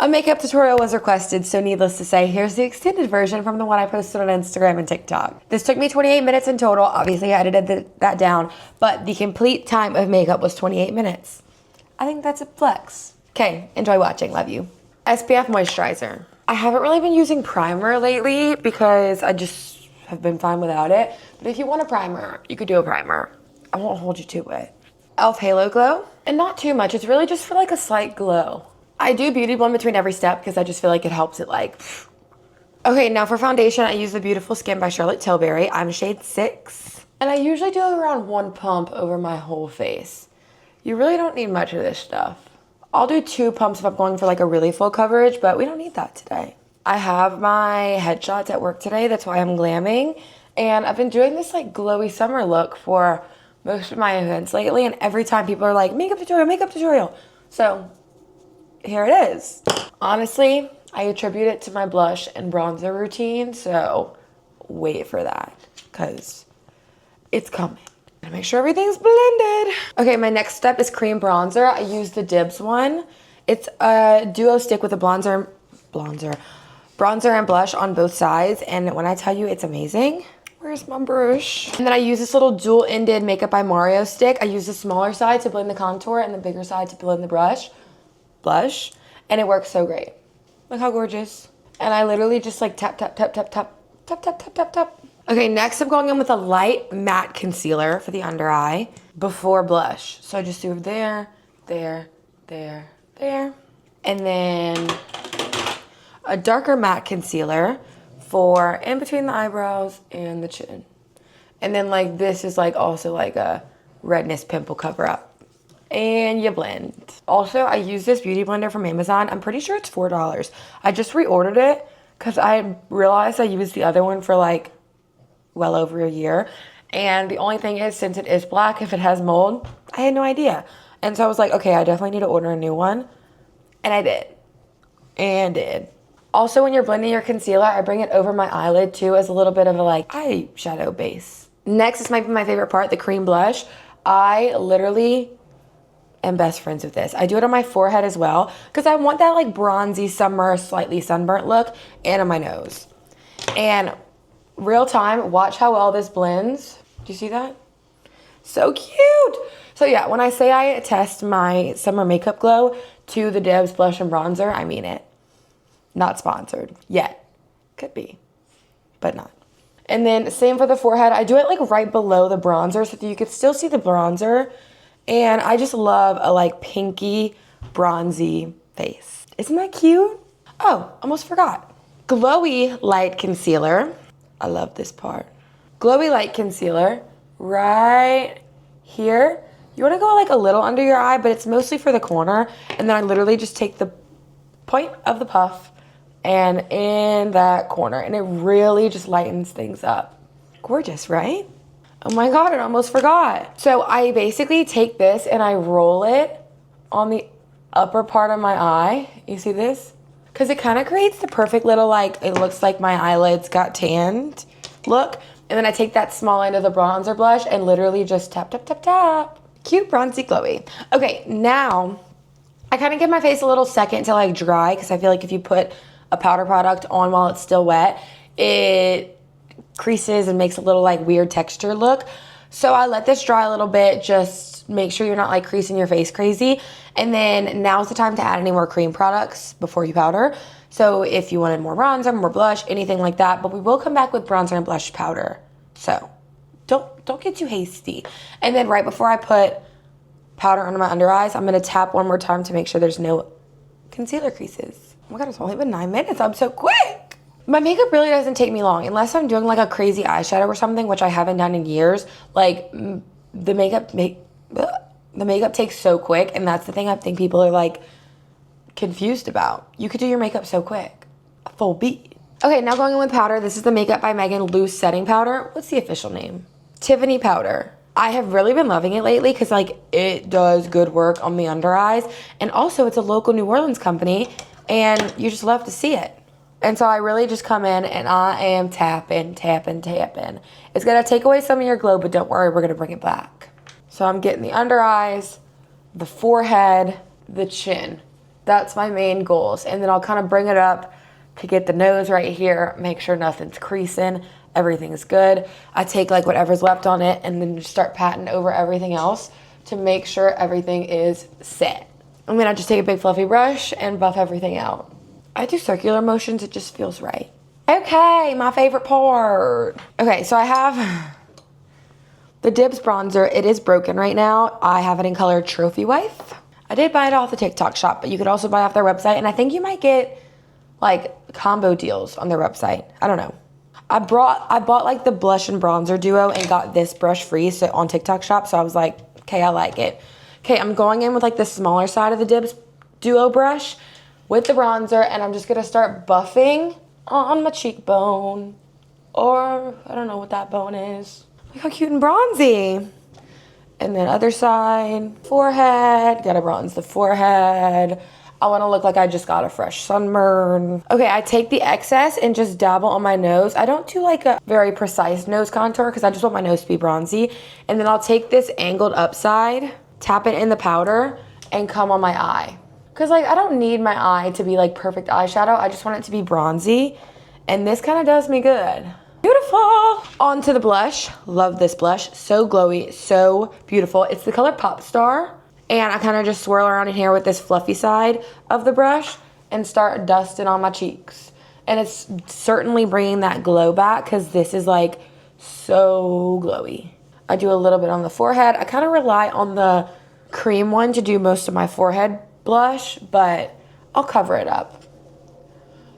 A makeup tutorial was requested, so needless to say, here's the extended version from the one I posted on Instagram and TikTok. This took me 28 minutes in total. Obviously, I edited that down, but the complete time of makeup was 28 minutes. I think that's a flex. Okay, enjoy watching. Love you. SPF moisturizer. I haven't really been using primer lately because I just have been fine without it. But if you want a primer, you could do a primer. I won't hold you to it. e.l.f. Halo Glow. And not too much. It's really just for like a slight glow. I do beauty blend between every step because I just feel like it helps it like. Okay, now for foundation, I use the Beautiful Skin by Charlotte Tilbury. I'm shade 6. And I usually do around 1 pump over my whole face. You really don't need much of this stuff. I'll do 2 pumps if I'm going for like a really full coverage, but we don't need that today. I have my headshots at work today. That's why I'm glamming. And I've been doing this like glowy summer look for most of my events lately. And every time people are like, makeup tutorial, makeup tutorial. So here it is. Honestly, I attribute it to my blush and bronzer routine, so wait for that because it's coming. Gotta make sure everything's blended. Okay, my next step is cream bronzer. I use the Dibs one. It's a duo stick with a bronzer and blush on both sides, and when I tell you it's amazing. Where's my brush? And then I use this little dual-ended Makeup by Mario stick. I use the smaller side to blend the contour and the bigger side to blend the blush, and it works so great. Look how gorgeous. And I literally just like tap, tap, tap, tap, tap, tap, tap, tap, tap, tap. Okay, next I'm going in with a light matte concealer for the under eye before blush. So I just do there, there, there, there. And then a darker matte concealer for in between the eyebrows and the chin. And then like this is like also like a redness pimple cover up. And you blend. Also, I use this beauty blender from Amazon. I'm pretty sure it's $4. I just reordered it because I realized I used the other one for like well over a year. And the only thing is, since it is black, if it has mold, I had no idea. And so I was like, okay, I definitely need to order a new one. And I did. And did. Also, when you're blending your concealer, I bring it over my eyelid too as a little bit of a like eyeshadow base. Next, this might be my favorite part, the cream blush. I literally am best friends with this. I do it on my forehead as well because I want that like bronzy summer, slightly sunburnt look, and on my nose. And real time, watch how well this blends. Do you see that? So cute. So yeah, when I say I attest my summer makeup glow to the Dibs blush and bronzer, I mean it. Not sponsored yet. Could be, but not. And then same for the forehead. I do it like right below the bronzer so that you could still see the bronzer. And I just love a like pinky, bronzy face. Isn't that cute? Oh, almost forgot. Glowy light concealer. I love this part. Glowy light concealer right here. You want to go like a little under your eye, but it's mostly for the corner. And then I literally just take the point of the puff and in that corner. And it really just lightens things up. Gorgeous, right? Oh my God, I almost forgot. So I basically take this and I roll it on the upper part of my eye. You see this? Because it kind of creates the perfect little like, it looks like my eyelids got tanned look. And then I take that small end of the bronzer blush and literally just tap, tap, tap, tap. Cute, bronzy, glowy. Okay, now I kind of give my face a little second to like dry because I feel like if you put a powder product on while it's still wet, it creases and makes a little like weird texture look. So I let this dry a little bit, just make sure you're not like creasing your face crazy. And then now's the time to add any more cream products before you powder. So if you wanted more bronzer, more blush, anything like that, but we will come back with bronzer and blush powder. So don't get too hasty. And then right before I put powder under my under eyes, I'm gonna tap one more time to make sure there's no concealer creases. Oh my God, it's only been 9 minutes, I'm so quick. My makeup really doesn't take me long unless I'm doing like a crazy eyeshadow or something, which I haven't done in years. Like the makeup takes so quick, and that's the thing I think people are like confused about. You could do your makeup so quick, a full beat. Okay, now going in with powder. This is the Makeup by Megan loose setting powder. What's the official name? Tiffany powder. I have really been loving it lately because like it does good work on the under eyes, and also it's a local New Orleans company, and you just love to see it. And so I really just come in and I am tapping, tapping, tapping. It's gonna take away some of your glow, but don't worry, we're gonna bring it back. So I'm getting the under eyes, the forehead, the chin. That's my main goals. And then I'll kind of bring it up to get the nose right here, make sure nothing's creasing, everything's good. I take like whatever's left on it and then just start patting over everything else to make sure everything is set. And then I just take a big fluffy brush and buff everything out. I do circular motions, it just feels right. Okay, my favorite part. Okay, so I have the Dibs bronzer. It is broken right now. I have it in color Trophy Wife. I did buy it off the TikTok shop, but you could also buy it off their website. And I think you might get like combo deals on their website. I don't know. I bought like the blush and bronzer duo and got this brush free so on TikTok shop. So I was like, okay, I like it. Okay, I'm going in with like the smaller side of the Dibs duo brush with the bronzer, and I'm just gonna start buffing on my cheekbone, or I don't know what that bone is. Look how cute and bronzy. And then other side, forehead, gotta bronze the forehead. I wanna look like I just got a fresh sunburn. Okay, I take the excess and just dabble on my nose. I don't do like a very precise nose contour because I just want my nose to be bronzy. And then I'll take this angled up side, tap it in the powder, and come on my eye. Cause like I don't need my eye to be like perfect eyeshadow. I just want it to be bronzy. And this kind of does me good. Beautiful. On to the blush. Love this blush. So glowy, so beautiful. It's the color Pop Star. And I kind of just swirl around in here with this fluffy side of the brush and start dusting on my cheeks. And it's certainly bringing that glow back because this is like so glowy. I do a little bit on the forehead. I kind of rely on the cream one to do most of my forehead blush, but I'll cover it up.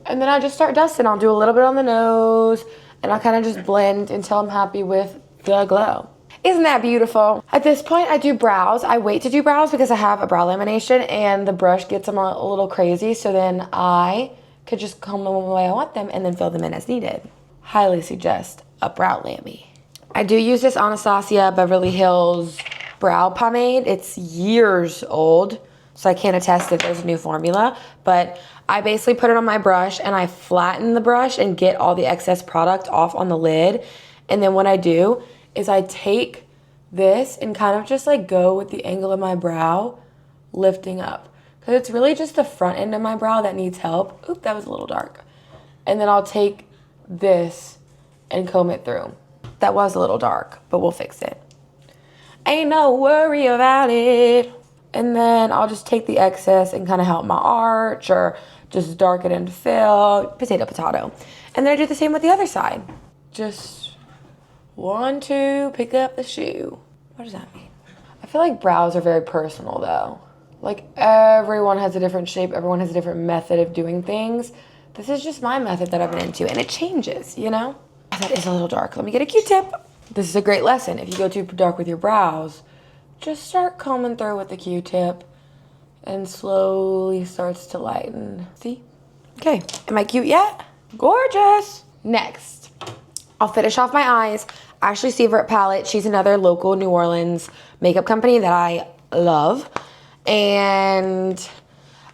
And then I just start dusting. I'll do a little bit on the nose, and I kind of just blend until I'm happy with the glow. Isn't that beautiful? At this point, I do brows. I wait to do brows because I have a brow lamination, and the brush gets them a little crazy, so then I could just comb them the way I want them and then fill them in as needed. Highly suggest a brow lammy. I do use this Anastasia Beverly Hills brow pomade. It's years old, so I can't attest that there's a new formula, but I basically put it on my brush and I flatten the brush and get all the excess product off on the lid. And then what I do is I take this and kind of just like go with the angle of my brow, lifting up. Because it's really just the front end of my brow that needs help. Oop, that was a little dark. And then I'll take this and comb it through. That was a little dark, but we'll fix it. Ain't no worry about it. And then I'll just take the excess and kind of help my arch or just darken and fill, potato, potato. And then I do the same with the other side. Just 1, 2, pick up the shoe. What does that mean? I feel like brows are very personal though. Like everyone has a different shape, everyone has a different method of doing things. This is just my method that I've been into and it changes, you know? That is a little dark. Let me get a Q-tip. This is a great lesson. If you go too dark with your brows, just start combing through with the Q-tip and slowly starts to lighten. See? Okay, am I cute yet? Gorgeous. Next, I'll finish off my eyes. Ashley Sievert palette. She's another local New Orleans makeup company that I love. And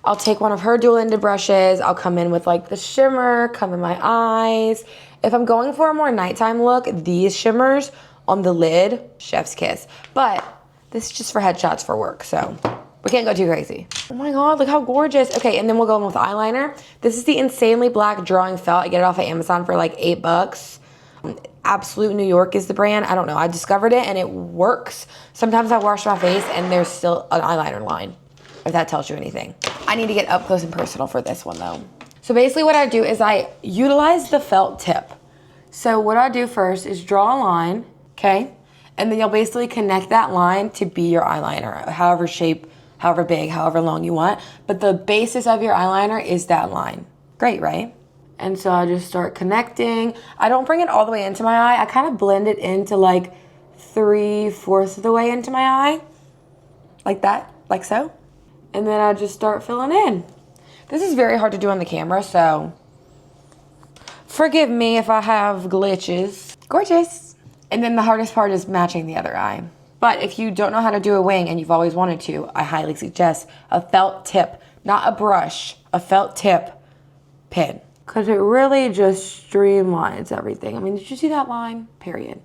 I'll take one of her dual-ended brushes. I'll come in with like the shimmer, come in my eyes. If I'm going for a more nighttime look, these shimmers on the lid, chef's kiss. But this is just for headshots for work, so we can't go too crazy. Oh my God, look how gorgeous. Okay, and then we'll go in with eyeliner. This is the Insanely Black Drawing Felt. I get it off of Amazon for like $8. Absolute New York is the brand. I don't know, I discovered it and it works. Sometimes I wash my face and there's still an eyeliner line, if that tells you anything. I need to get up close and personal for this one though. So basically what I do is I utilize the felt tip. So what I do first is draw a line, okay? And then you'll basically connect that line to be your eyeliner, however shape, however big, however long you want. But the basis of your eyeliner is that line. Great, right? And so I just start connecting. I don't bring it all the way into my eye. I kind of blend it into like 3/4 of the way into my eye. Like that, like so. And then I just start filling in. This is very hard to do on the camera, so forgive me if I have glitches. Gorgeous. And then the hardest part is matching the other eye. But if you don't know how to do a wing and you've always wanted to, I highly suggest a felt tip, not a brush, a felt tip pin. Because it really just streamlines everything. I mean, did you see that line? Period.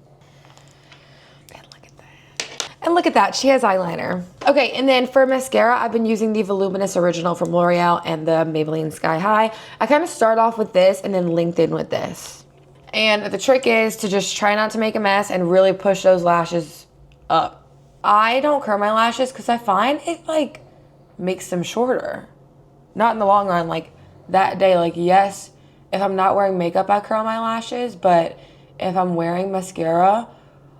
And look at that. And look at that, she has eyeliner. Okay, and then for mascara, I've been using the Voluminous Original from L'Oreal and the Maybelline Sky High. I kind of start off with this and then linked in with this. And the trick is to just try not to make a mess and really push those lashes up. I don't curl my lashes because I find it like makes them shorter. Not in the long run, like that day, like yes, if I'm not wearing makeup, I curl my lashes, but if I'm wearing mascara,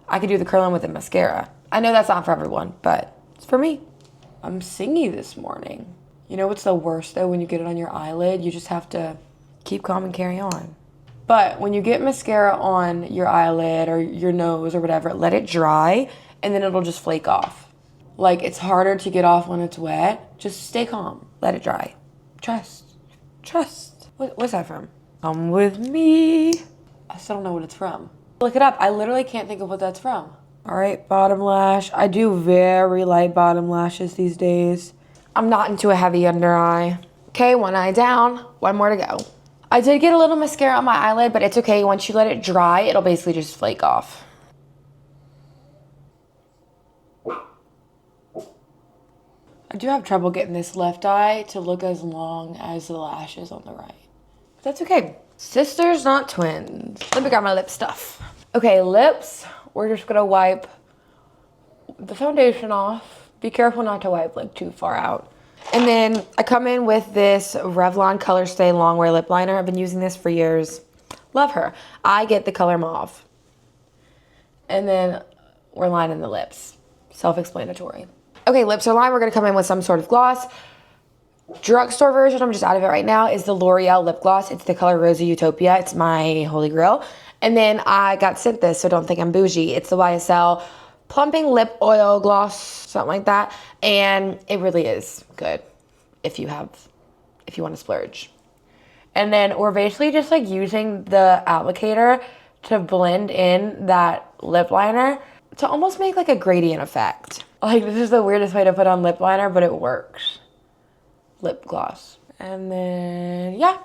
I could do the curling with the mascara. I know that's not for everyone, but it's for me. I'm singy this morning. You know what's the worst though? When you get it on your eyelid, you just have to keep calm and carry on. But when you get mascara on your eyelid or your nose or whatever, let it dry and then it'll just flake off. Like it's harder to get off when it's wet. Just stay calm, let it dry. Trust. What's that from? Come with me. I still don't know what it's from. Look it up. I literally can't think of what that's from. All right, bottom lash. I do very light bottom lashes these days. I'm not into a heavy under eye. Okay, one eye down, one more to go. I did get a little mascara on my eyelid, but it's okay. Once you let it dry, it'll basically just flake off. I do have trouble getting this left eye to look as long as the lashes on the right. But that's okay. Sisters, not twins. Let me grab my lip stuff. Okay, lips. We're just gonna wipe the foundation off. Be careful not to wipe like too far out. And then I come in with this Revlon Color Stay Longwear Lip Liner. I've been using this for years. Love her. I get the color mauve. And then we're lining the lips. Self-explanatory. Okay, lips are lined. We're gonna come in with some sort of gloss. Drugstore version, I'm just out of it right now, is the L'Oreal lip gloss. It's the color Rosy Utopia. It's my holy grail. And then I got sent this, so don't think I'm bougie. It's the YSL Plumping Lip Oil Gloss, something like that. And it really is good if you want to splurge. And then we're basically just like using the applicator to blend in that lip liner to almost make like a gradient effect. Like this is the weirdest way to put on lip liner, but it works. Lip gloss. And then, yeah.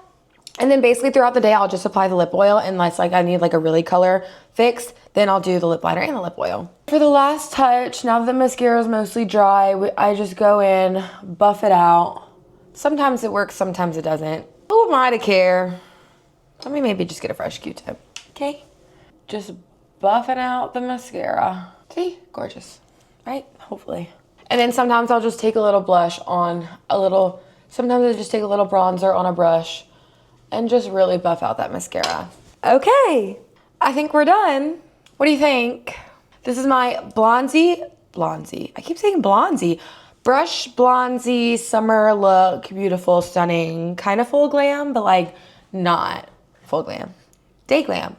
And then basically throughout the day, I'll just apply the lip oil unless like I need like a really color fixed. Then I'll do the lip liner and the lip oil. For the last touch, now that the mascara is mostly dry, I just go in, buff it out. Sometimes it works, sometimes it doesn't. Who am I to care? Let me maybe just get a fresh Q-tip, okay? Just buffing out the mascara. See, gorgeous, right? Hopefully. And then sometimes I'll just take a little blush on sometimes I just take a little bronzer on a brush and just really buff out that mascara. Okay, I think we're done. What do you think? This is my Blonsy. I keep saying Blonsy. Brush Blonsy summer look, beautiful, stunning, kind of full glam, but like not full glam. Day glam,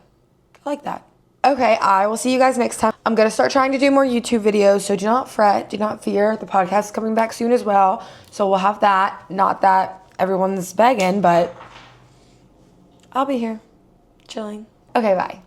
I like that. Okay, I will see you guys next time. I'm gonna start trying to do more YouTube videos, so do not fret, do not fear. The podcast is coming back soon as well, so we'll have that. Not that everyone's begging, but I'll be here, chilling. Okay, bye.